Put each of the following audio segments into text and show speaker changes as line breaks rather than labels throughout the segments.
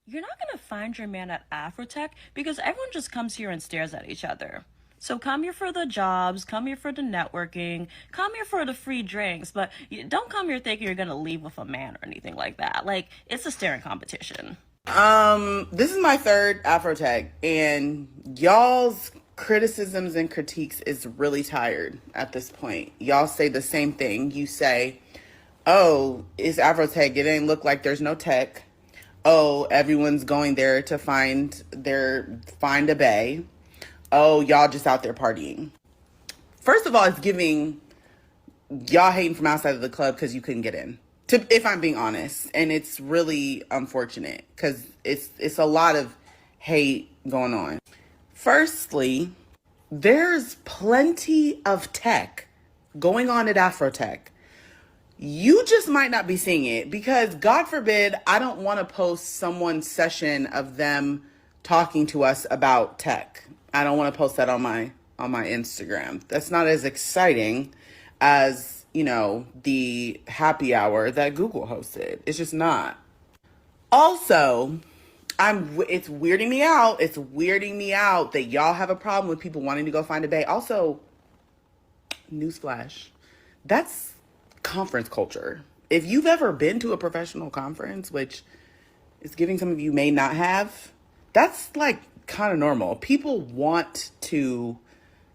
You're not going to find your man at Afrotech because everyone just comes here and stares at each other. So come here for the jobs, come here for the networking, come here for the free drinks, but don't come here thinking you're going to leave with a man or anything like that. Like, it's a staring competition.
This is my third Afrotech, and y'all's criticisms and critiques is really tired at this point. Y'all say the same thing. You say, oh, it's Afrotech. It ain't look like there's no tech. Oh, everyone's going there to find a bae. Oh, y'all just out there partying. First of all, it's giving y'all hating from outside of the club because you couldn't get in. If I'm being honest, and it's really unfortunate because it's a lot of hate going on. Firstly, there's plenty of tech going on at Afrotech. You just might not be seeing it because, God forbid, I don't want to post someone's session of them talking to us about tech. I don't want to post that on my Instagram. That's not as exciting as, the happy hour that Google hosted. It's just not. Also, it's weirding me out. It's weirding me out that y'all have a problem with people wanting to go find a bae. Also, newsflash, that's conference culture. If you've ever been to a professional conference, which is giving some of you may not have, that's like kind of normal. People want to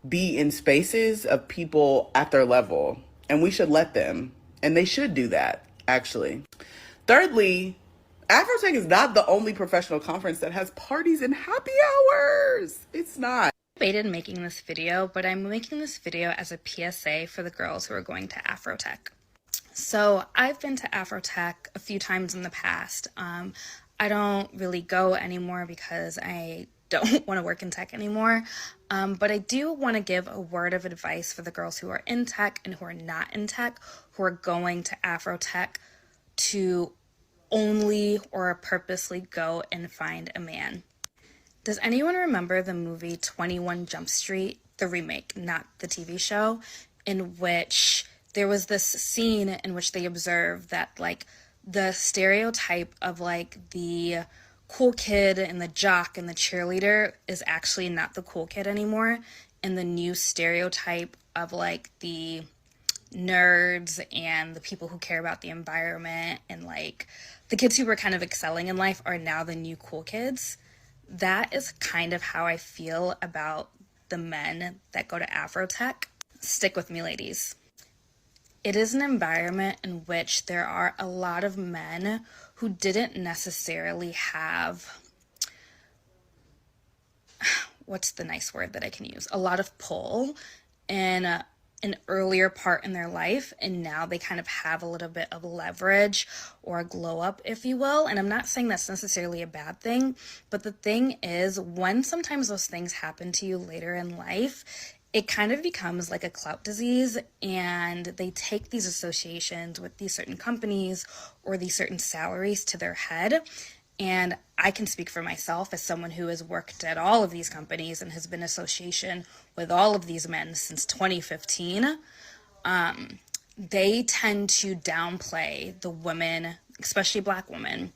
be in spaces of people at their level, and we should let them. And they should do that, actually. Thirdly, Afrotech is not the only professional conference that has parties and happy hours. It's not.
Debated making this video, but I'm making this video as a PSA for the girls who are going to Afrotech. So I've been to Afrotech a few times in the past. I don't really go anymore because I don't want to work in tech anymore. But I do want to give a word of advice for the girls who are in tech and who are not in tech, who are going to Afrotech to only or purposely go and find a man. Does anyone remember the movie 21 Jump Street, the remake, not the TV show, in which there was this scene in which they observed that, like, the stereotype of, like, the cool kid and the jock and the cheerleader is actually not the cool kid anymore, and the new stereotype of, like, the nerds and the people who care about the environment and, like, the kids who were kind of excelling in life are now the new cool kids. That is kind of how I feel about the men that go to Afrotech. Stick with me, ladies. It is an environment in which there are a lot of men who didn't necessarily have, what's the nice word that I can use? A lot of pull in an earlier part in their life, and now they kind of have a little bit of leverage or a glow up, if you will. And I'm not saying that's necessarily a bad thing, but the thing is, when sometimes those things happen to you later in life, it kind of becomes like a clout disease, and they take these associations with these certain companies or these certain salaries to their head. And I can speak for myself as someone who has worked at all of these companies and has been in association with all of these men since 2015. They tend to downplay the women, especially Black women,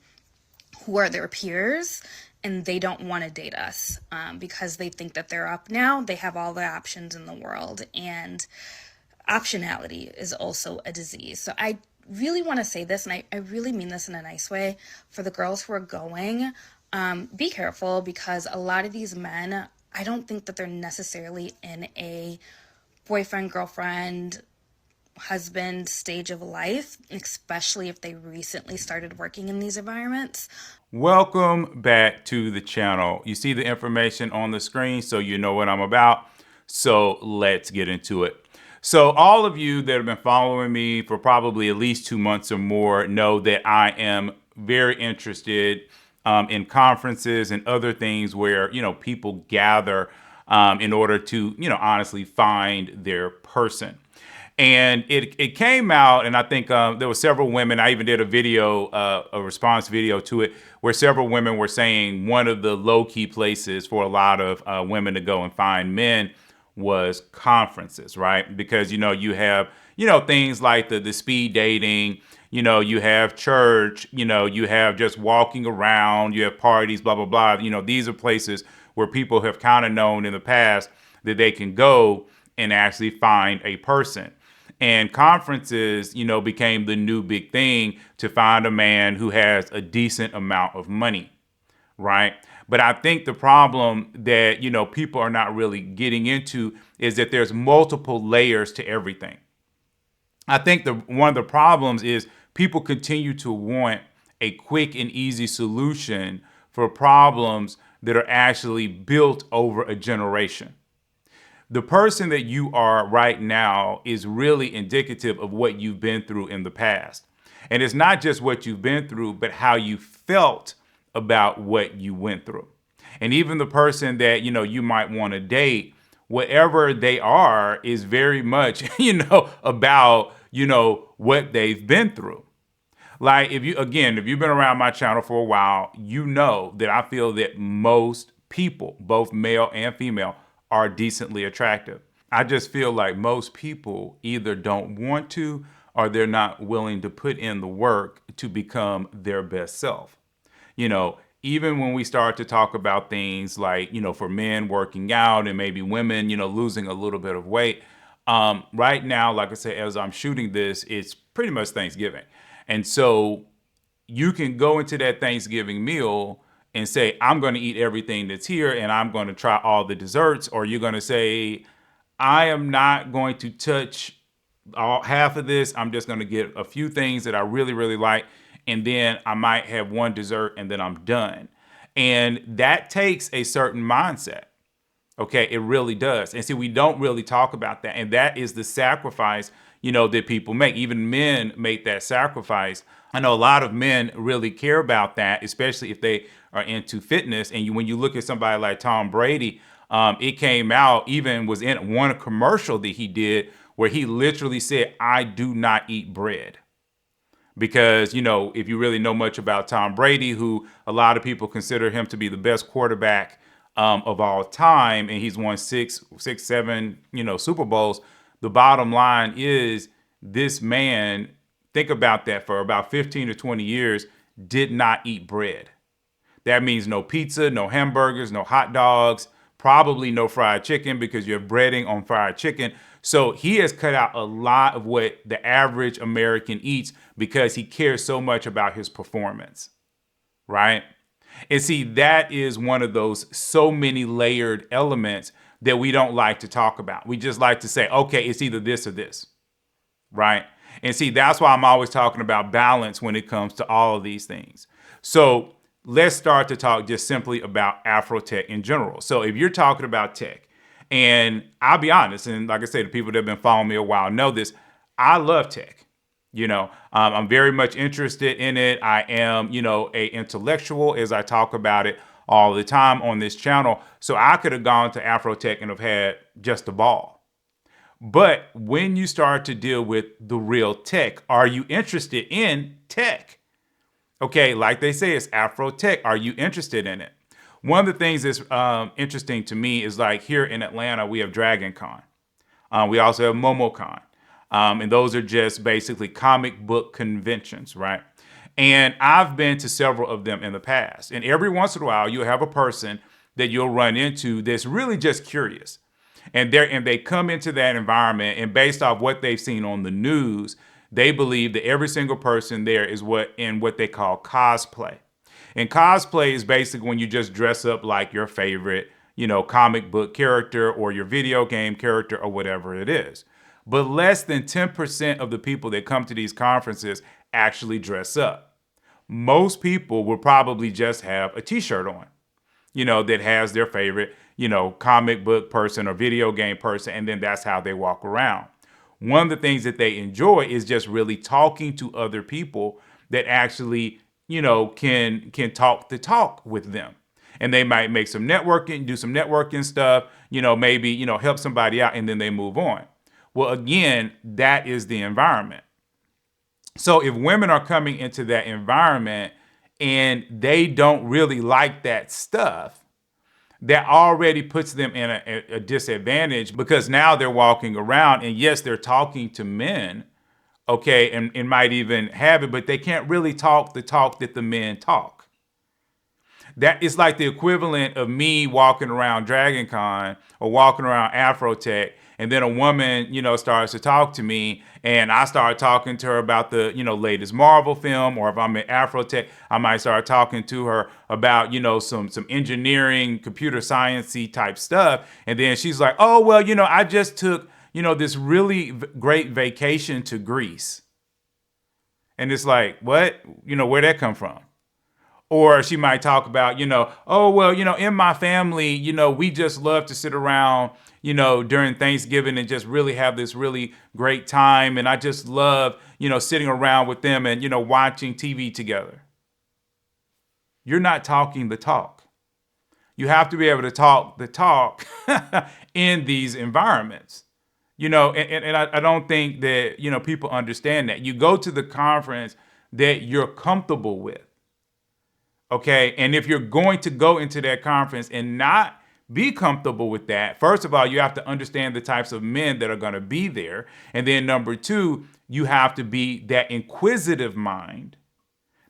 who are their peers, and they don't want to date us because they think that they're up now. They have all the options in the world, and optionality is also a disease. So I really want to say this, and I really mean this in a nice way, for the girls who are going, be careful, because a lot of these men, I don't think that they're necessarily in a boyfriend, girlfriend, husband stage of life, especially if they recently started working in these environments.
Welcome back to the channel. You see the information on the screen, so you know what I'm about. So let's get into it. So all of you that have been following me for probably at least 2 months or more know that I am very interested in conferences and other things where, people gather in order to, honestly find their person. And it came out, and I think there were several women. I even did a video, a response video to it, where several women were saying one of the low-key places for a lot of women to go and find men was conferences, right? Because, you have, things like the speed dating, You have church, you have just walking around, you have parties, blah, blah, blah. These are places where people have kind of known in the past that they can go and actually find a person. And conferences, became the new big thing to find a man who has a decent amount of money, right? But I think the problem that, people are not really getting into is that there's multiple layers to everything. I think one of the problems is people continue to want a quick and easy solution for problems that are actually built over a generation. The person that you are right now is really indicative of what you've been through in the past. And it's not just what you've been through, but how you felt about what you went through. And even the person that, you might want to date, whatever they are is very much, about, what they've been through. Like if you've been around my channel for a while, you know that I feel that most people, both male and female, are decently attractive. I just feel like most people either don't want to or they're not willing to put in the work to become their best self. Even when we start to talk about things like, for men working out and maybe women, losing a little bit of weight. Right now, like I said, as I'm shooting this, it's pretty much Thanksgiving. And so you can go into that Thanksgiving meal and say, I'm going to eat everything that's here and I'm going to try all the desserts. Or you're going to say, I am not going to touch half of this. I'm just going to get a few things that I really, really like. And then I might have one dessert and then I'm done. And that takes a certain mindset. Okay, it really does. And see, we don't really talk about that. And that is the sacrifice, that people make. Even men make that sacrifice. I know a lot of men really care about that, especially if they are into fitness. And when you look at somebody like Tom Brady, it came out, even was in one commercial that he did where he literally said, I do not eat bread. Because, if you really know much about Tom Brady, who a lot of people consider him to be the best quarterback of all time, and he's won six, seven, Super Bowls. The bottom line is this man, think about that, for about 15 to 20 years, did not eat bread. That means no pizza, no hamburgers, no hot dogs, probably no fried chicken because you're breading on fried chicken. So he has cut out a lot of what the average American eats because he cares so much about his performance, right? And see, that is one of those so many layered elements that we don't like to talk about. We just like to say, okay, it's either this or this, right? And see, that's why I'm always talking about balance when it comes to all of these things. So let's start to talk just simply about Afrotech in general. So if you're talking about tech, and I'll be honest, and like I say, the people that have been following me a while know this, I love tech. I'm very much interested in it. I am, a intellectual, as I talk about it all the time on this channel. So I could have gone to Afrotech and have had just a ball. But when you start to deal with the real tech, are you interested in tech? Okay, like they say, it's Afrotech. Are you interested in it? One of the things that's interesting to me is like here in Atlanta, we have Dragon Con. We also have MomoCon. And those are just basically comic book conventions, right? And I've been to several of them in the past. And every once in a while, you'll have a person that you'll run into that's really just curious. And they come into that environment, and based off what they've seen on the news, they believe that every single person there is what they call cosplay. And cosplay is basically when you just dress up like your favorite, comic book character or your video game character or whatever it is. But less than 10% of the people that come to these conferences actually dress up. Most people will probably just have a t-shirt on, that has their favorite, comic book person or video game person, and then that's how they walk around. One of the things that they enjoy is just really talking to other people that actually, can talk the talk with them. And they might make some networking, do some networking stuff, maybe, help somebody out, and then they move on. Well, again, that is the environment. So if women are coming into that environment and they don't really like that stuff, that already puts them in a disadvantage because now they're walking around and yes, they're talking to men, okay, and might even have it, but they can't really talk the talk that the men talk. That is like the equivalent of me walking around Dragon Con or walking around Afrotech, and then a woman, starts to talk to me, and I start talking to her about the, latest Marvel film, or if I'm at Afrotech, I might start talking to her about, some engineering, computer sciencey type stuff, and then she's like, oh, well, I just took, this really great vacation to Greece. And it's like, what? Where'd that come from? Or she might talk about, oh, well, in my family, we just love to sit around, during Thanksgiving and just really have this really great time. And I just love, sitting around with them and, watching TV together. You're not talking the talk. You have to be able to talk the talk in these environments. And I don't think that, people understand that. You go to the conference that you're comfortable with. Okay. And if you're going to go into that conference and not be comfortable with that, first of all, you have to understand the types of men that are going to be there. And then number two, you have to be that inquisitive mind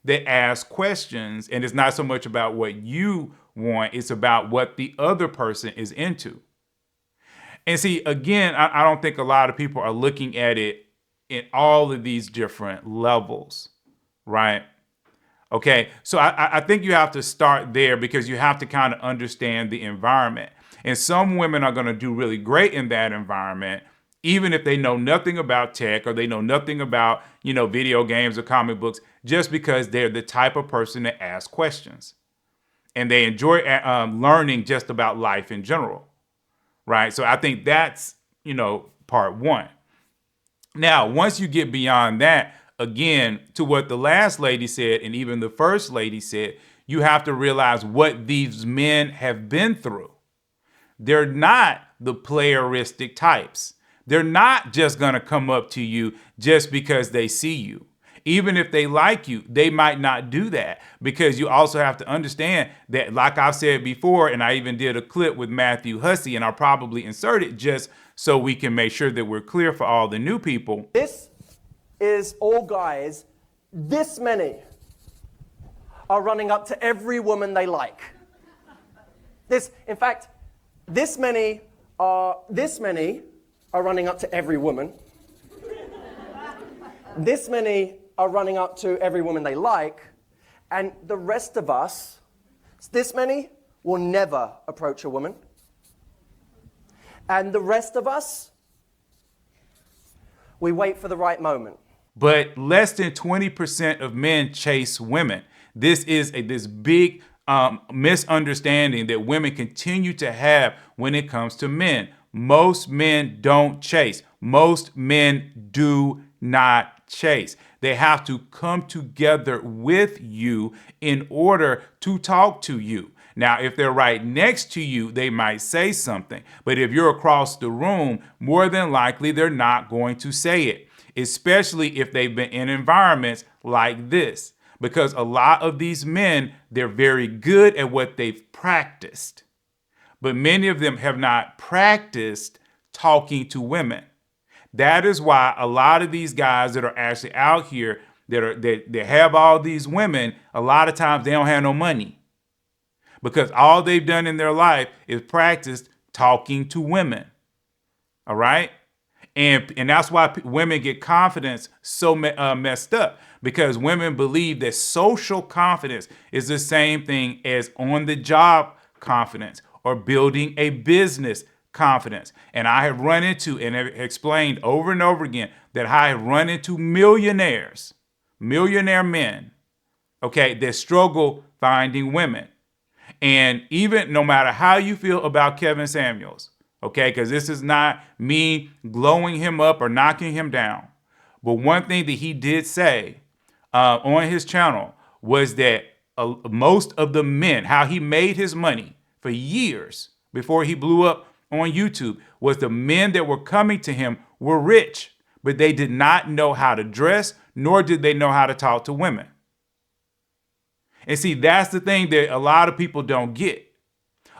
that asks questions. And it's not so much about what you want, it's about what the other person is into. And see, again, I don't think a lot of people are looking at it in all of these different levels, right? Okay, so I think you have to start there because you have to kind of understand the environment. And some women are going to do really great in that environment, even if they know nothing about tech or they know nothing about, video games or comic books, just because they're the type of person that asks questions. And they enjoy learning just about life in general, right? So I think that's, part one. Now, once you get beyond that, again, to what the last lady said, and even the first lady said, you have to realize what these men have been through. They're not the playeristic types. They're not just going to come up to you just because they see you. Even if they like you, they might not do that, because you also have to understand that, like I've said before, and I even did a clip with Matthew Hussey, and I'll probably insert it just so we can make sure that we're clear for all the new people.
This is all guys. This many are running up to every woman they like. In fact, this many are running up to every woman. This many are running up to every woman they like, and the rest of us, this many, will never approach a woman. And the rest of us, we wait for the right moment.
But less than 20% of men chase women. This is this big misunderstanding that women continue to have when it comes to men. Most men don't chase. Most men do not chase. They have to come together with you in order to talk to you. Now, if they're right next to you, they might say something. But if you're across the room, more than likely, they're not going to say it, especially if they've been in environments like this. Because a lot of these men, they're very good at what they've practiced. But many of them have not practiced talking to women. That is why a lot of these guys that are actually out here that have all these women, a lot of times they don't have no money. Because all they've done in their life is practiced talking to women. All right? And that's why women get confidence so messed up. Because women believe that social confidence is the same thing as on-the-job confidence or building a business confidence. And I have run into and have explained over and over again that I have run into millionaire men, okay, that struggle finding women. And even no matter how you feel about Kevin Samuels, okay, because this is not me glowing him up or knocking him down. But one thing that he did say on his channel was that most of the men, how he made his money for years before he blew up on YouTube, was the men that were coming to him were rich, but they did not know how to dress, nor did they know how to talk to women. And see, that's the thing that a lot of people don't get.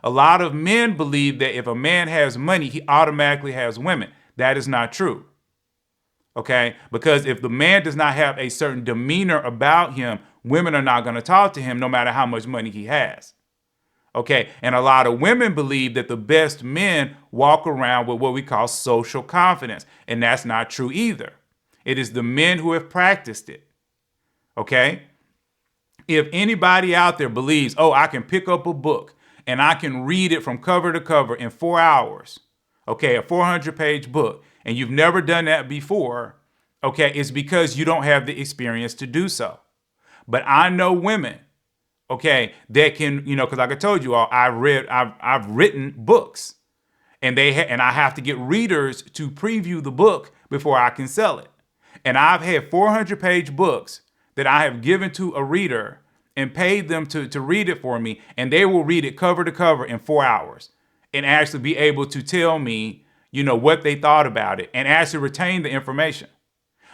A lot of men believe that if a man has money, he automatically has women. That is not true. Okay? Because if the man does not have a certain demeanor about him, women are not going to talk to him no matter how much money he has. Okay? And a lot of women believe that the best men walk around with what we call social confidence. And that's not true either. It is the men who have practiced it. Okay? If anybody out there believes, oh, I can pick up a book and I can read it from cover to cover in 4 hours, okay, a 400-page book, and you've never done that before, okay, it's because you don't have the experience to do so. But I know women, okay, that can, because like I told you all, I've written books, and and I have to get readers to preview the book before I can sell it. And I've had 400-page books that I have given to a reader and paid them to read it for me, and they will read it cover to cover in 4 hours and actually be able to tell me, what they thought about it and actually retain the information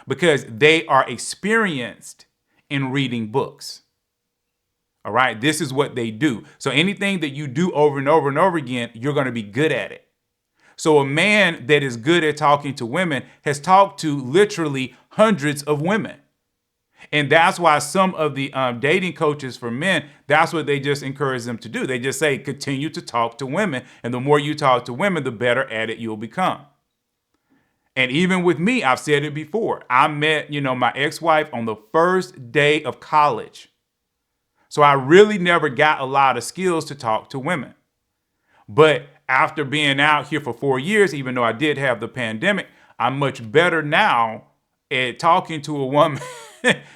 because they are experienced in reading books. All right. This is what they do. So anything that you do over and over and over again, you're going to be good at it. So a man that is good at talking to women has talked to literally hundreds of women. And that's why some of the dating coaches for men, that's what they just encourage them to do. They just say, continue to talk to women. And the more you talk to women, the better at it you'll become. And even with me, I've said it before. I met, my ex-wife on the first day of college. So I really never got a lot of skills to talk to women. But after being out here for 4 years, even though I did have the pandemic, I'm much better now at talking to a woman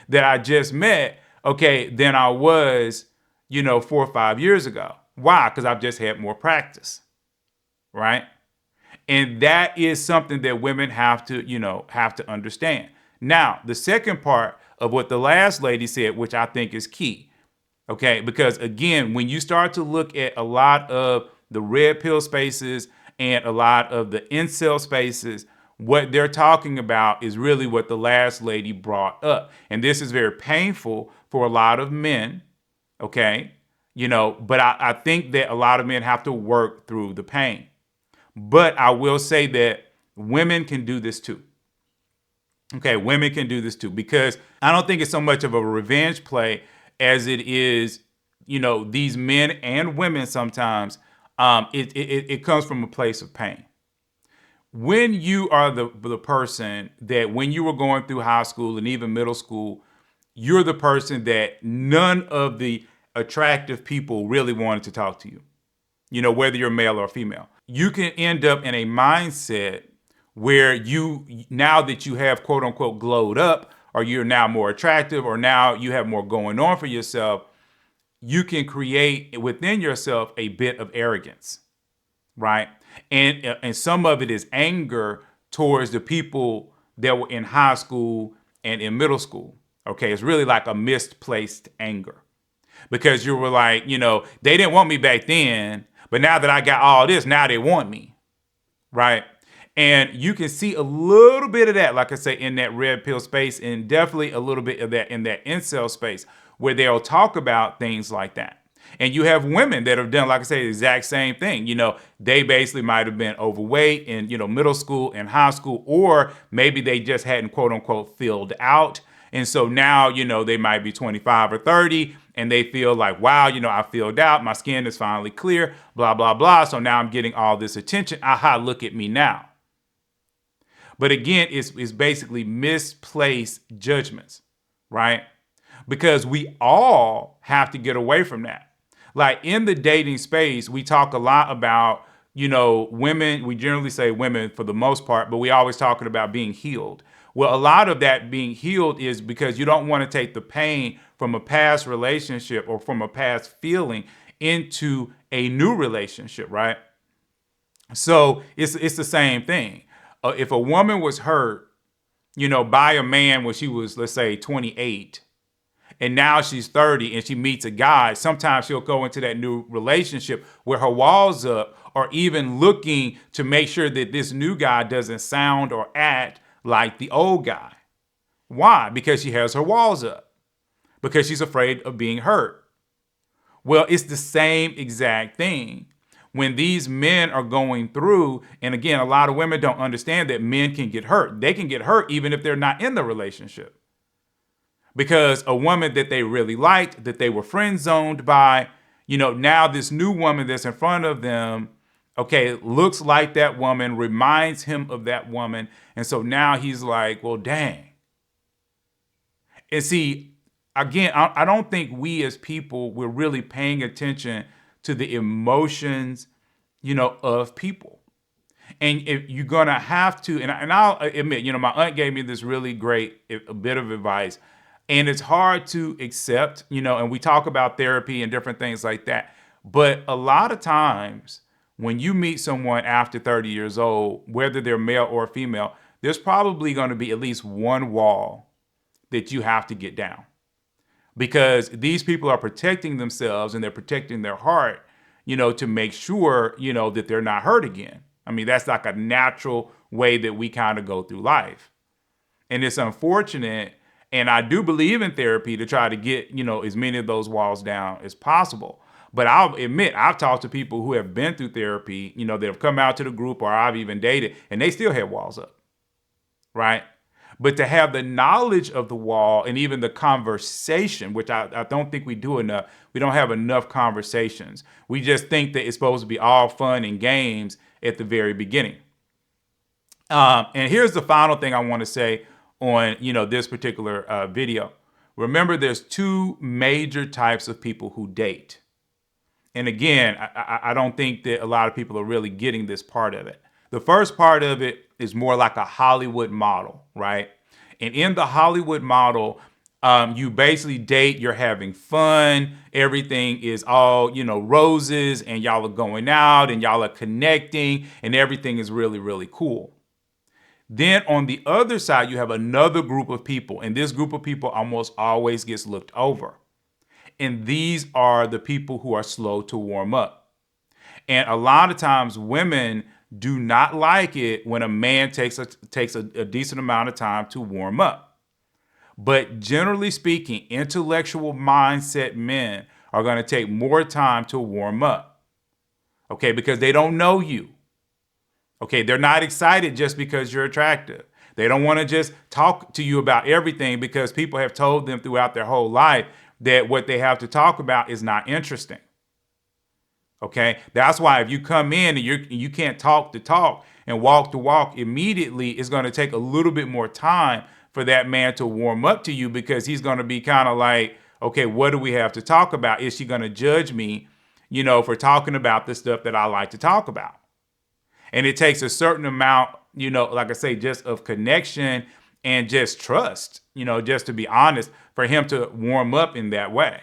that I just met, okay, than I was, 4 or 5 years ago. Why? Because I've just had more practice, right? And that is something that women have to understand. Now, the second part of what the last lady said, which I think is key, okay, because again, when you start to look at a lot of the red pill spaces and a lot of the incel spaces, what they're talking about is really what the last lady brought up. And this is very painful for a lot of men, okay? But I think that a lot of men have to work through the pain. But I will say that women can do this too. Okay, women can do this too, because I don't think it's so much of a revenge play as it is, these men and women sometimes, it comes from a place of pain. When you are the person that when you were going through high school and even middle school, you're the person that none of the attractive people really wanted to talk to you, whether you're male or female. You can end up in a mindset where now that you have quote unquote glowed up, or you're now more attractive, or now you have more going on for yourself, you can create within yourself a bit of arrogance, right? And some of it is anger towards the people that were in high school and in middle school. Okay, it's really like a misplaced anger because you were like, they didn't want me back then, but now that I got all this, now they want me, right? And you can see a little bit of that, like I say, in that red pill space, and definitely a little bit of that in that incel space where they'll talk about things like that. And you have women that have done, like I say, the exact same thing. They basically might have been overweight in, middle school and high school, or maybe they just hadn't, quote unquote, filled out. And so now, they might be 25 or 30 and they feel like, wow, I filled out. My skin is finally clear, blah, blah, blah. So now I'm getting all this attention. Aha, look at me now. But again, it's basically misplaced judgments, right? Because we all have to get away from that. Like in the dating space, we talk a lot about, women. We generally say women for the most part, but we always talking about being healed. Well, a lot of that being healed is because you don't want to take the pain from a past relationship or from a past feeling into a new relationship, right? So it's the same thing. If a woman was hurt, by a man when she was, let's say, 28, and now she's 30 and she meets a guy, sometimes she'll go into that new relationship where her walls up, or even looking to make sure that this new guy doesn't sound or act like the old guy. Why? Because she has her walls up, because she's afraid of being hurt. Well, it's the same exact thing when these men are going through, and again, a lot of women don't understand that men can get hurt. They can get hurt even if they're not in the relationship. Because a woman that they really liked, that they were friend zoned by, now this new woman that's in front of them, okay, looks like that woman, reminds him of that woman. And so now he's like, well, dang. And see, again, I don't think we as people, we're really paying attention to the emotions, of people. And if you're going to have to, and I'll admit, my aunt gave me this really great a bit of advice. And it's hard to accept, and we talk about therapy and different things like that. But a lot of times when you meet someone after 30 years old, whether they're male or female, there's probably going to be at least one wall that you have to get down. Because these people are protecting themselves and they're protecting their heart, to make sure, that they're not hurt again. I mean, that's like a natural way that we kind of go through life. And it's unfortunate. And I do believe in therapy to try to get, as many of those walls down as possible. But I'll admit, I've talked to people who have been through therapy, that have come out to the group or I've even dated, and they still have walls up, right? But to have the knowledge of the wall and even the conversation, which I don't think we do enough, we don't have enough conversations. We just think that it's supposed to be all fun and games at the very beginning. And here's the final thing I want to say on, this particular video. Remember, there's two major types of people who date. And again, I don't think that a lot of people are really getting this part of it. The first part of it is more like a Hollywood model, right? And in the Hollywood model, you basically date, you're having fun, everything is all, roses, and y'all are going out and y'all are connecting and everything is really, really cool. Then on the other side, you have another group of people, and this group of people almost always gets looked over. And these are the people who are slow to warm up. And a lot of times women do not like it when a man takes a decent amount of time to warm up. But generally speaking, intellectual mindset men are going to take more time to warm up. Okay, because they don't know you. Okay, they're not excited just because you're attractive. They don't want to just talk to you about everything because people have told them throughout their whole life that what they have to talk about is not interesting. Okay, that's why if you come in and you can't talk the talk and walk the walk immediately, it's going to take a little bit more time for that man to warm up to you because he's going to be kind of like, okay, what do we have to talk about? Is she going to judge me, for talking about the stuff that I like to talk about? And it takes a certain amount, like I say, just of connection and just trust, just to be honest, for him to warm up in that way.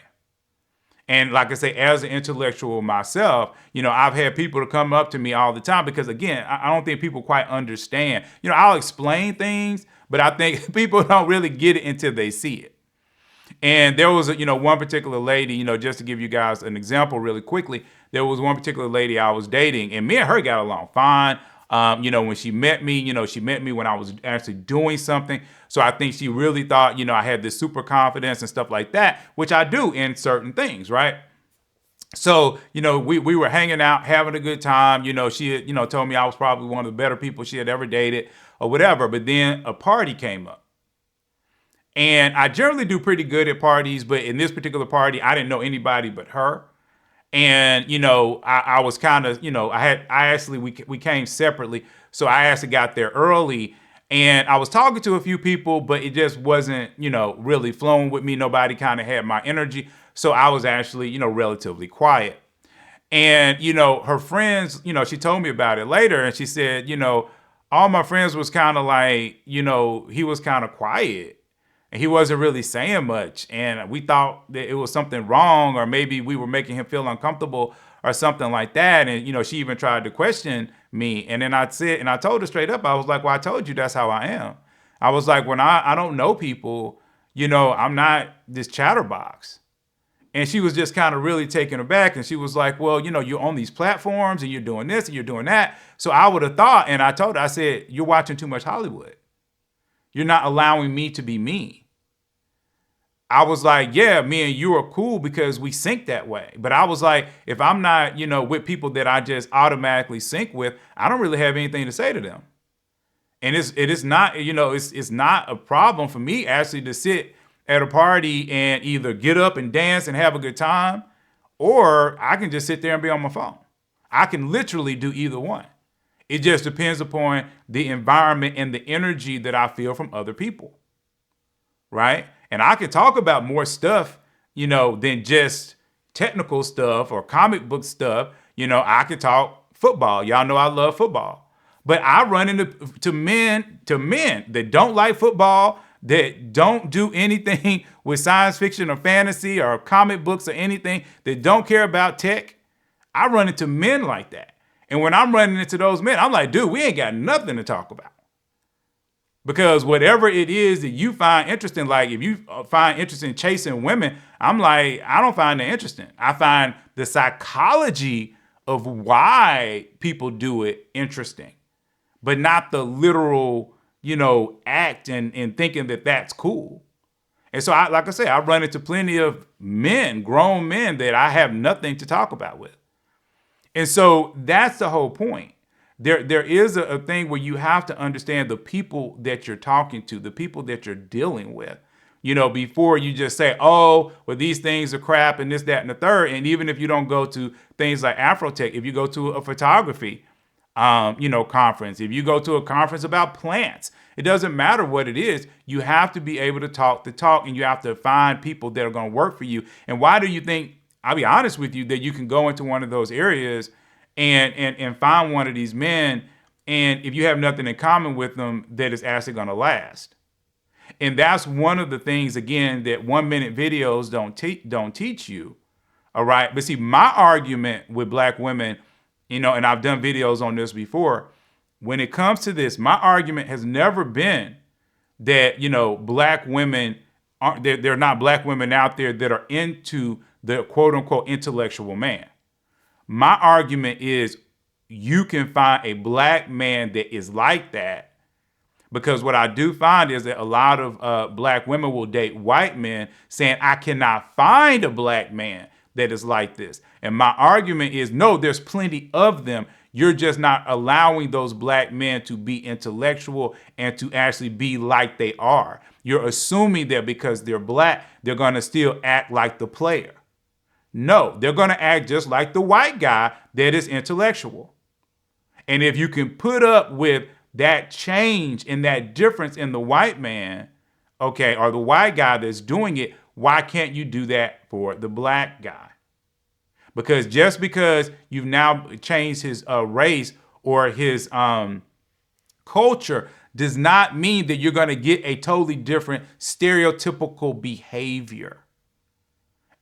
And like I say, as an intellectual myself, I've had people to come up to me all the time because, again, I don't think people quite understand. I'll explain things, but I think people don't really get it until they see it. And there was, one particular lady, just to give you guys an example really quickly, there was one particular lady I was dating, and me and her got along fine. When she met me, she met me when I was actually doing something. So I think she really thought, I had this super confidence and stuff like that, which I do in certain things, right? So, we were hanging out, having a good time. She had, told me I was probably one of the better people she had ever dated or whatever. But then a party came up. And I generally do pretty good at parties, but in this particular party, I didn't know anybody but her. And, I was kind of, we came separately. So I actually got there early and I was talking to a few people, but it just wasn't, really flowing with me. Nobody kind of had my energy. So I was actually, relatively quiet. And, her friends, she told me about it later and she said, all my friends was kind of like, he was kind of quiet. And he wasn't really saying much. And we thought that it was something wrong, or maybe we were making him feel uncomfortable or something like that. And, she even tried to question me. And then I told her straight up, I was like, well, I told you that's how I am. I was like, when I don't know people, I'm not this chatterbox. And she was just kind of really taken aback. And she was like, well, you're on these platforms and you're doing this and you're doing that. So I would have thought, and I told her, I said, you're watching too much Hollywood. You're not allowing me to be me. I was like, yeah, me and you are cool because we sync that way. But I was like, if I'm not, with people that I just automatically sync with, I don't really have anything to say to them. And it is not, it's not a problem for me actually to sit at a party and either get up and dance and have a good time, or I can just sit there and be on my phone. I can literally do either one. It just depends upon the environment and the energy that I feel from other people. Right? And I can talk about more stuff, than just technical stuff or comic book stuff. I could talk football. Y'all know I love football. But I run into men that don't like football, that don't do anything with science fiction or fantasy or comic books or anything, that don't care about tech. I run into men like that. And when I'm running into those men, I'm like, dude, we ain't got nothing to talk about. Because whatever it is that you find interesting, like if you find interesting chasing women, I'm like, I don't find that interesting. I find the psychology of why people do it interesting, but not the literal, act and thinking that that's cool. And so, like I say, I run into plenty of men, grown men, that I have nothing to talk about with. And so that's the whole point. There is a thing where you have to understand the people that you're talking to, the people that you're dealing with, before you just say, oh, well, these things are crap and this, that, and the third. And even if you don't go to things like Afrotech, if you go to a photography, conference, if you go to a conference about plants, it doesn't matter what it is. You have to be able to talk the talk, and you have to find people that are going to work for you. And why do you think, I'll be honest with you, that you can go into one of those areas and find one of these men, and if you have nothing in common with them, that is actually going to last? And that's one of the things, again, that 1 minute videos don't teach you. All right. But see, my argument with black women, and I've done videos on this before, when it comes to this, my argument has never been that, black women aren't, there are not black women out there that are into the quote unquote intellectual man. My argument is you can find a black man that is like that, because what I do find is that a lot of black women will date white men saying, I cannot find a black man that is like this. And my argument is, no, there's plenty of them. You're just not allowing those black men to be intellectual and to actually be like they are. You're assuming that because they're black, they're going to still act like the player. No, they're going to act just like the white guy that is intellectual. And if you can put up with that change and that difference in the white man, okay, or the white guy that's doing it, why can't you do that for the black guy? Because just because you've now changed his race or his culture does not mean that you're going to get a totally different stereotypical behavior.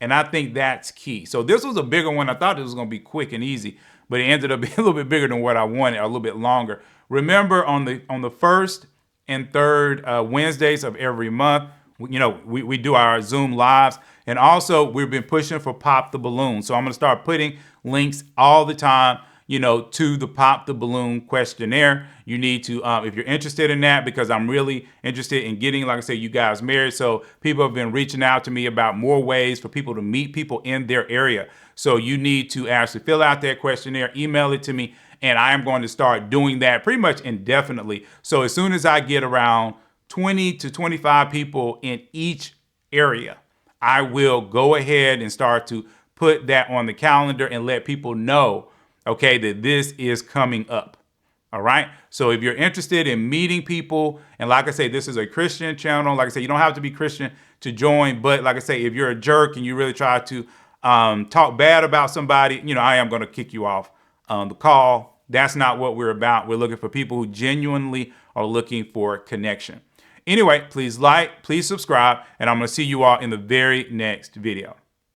And I think that's key. So this was a bigger one. I thought it was going to be quick and easy, but it ended up being a little bit bigger than what I wanted, a little bit longer. Remember, on the first and third Wednesdays of every month, we do our Zoom lives. And also, we've been pushing for Pop the Balloon. So I'm going to start putting links all the time, to the Pop the Balloon questionnaire. You need to, if you're interested in that, because I'm really interested in getting, like I said, you guys married. So people have been reaching out to me about more ways for people to meet people in their area. So you need to actually fill out that questionnaire, email it to me, and I am going to start doing that pretty much indefinitely. So as soon as I get around 20 to 25 people in each area, I will go ahead and start to put that on the calendar and let people know, okay, that this is coming up. All right. So if you're interested in meeting people, and like I say, this is a Christian channel. Like I say, you don't have to be Christian to join. But like I say, if you're a jerk and you really try to talk bad about somebody, I am going to kick you off the call. That's not what we're about. We're looking for people who genuinely are looking for connection. Anyway, please like, please subscribe, and I'm going to see you all in the very next video.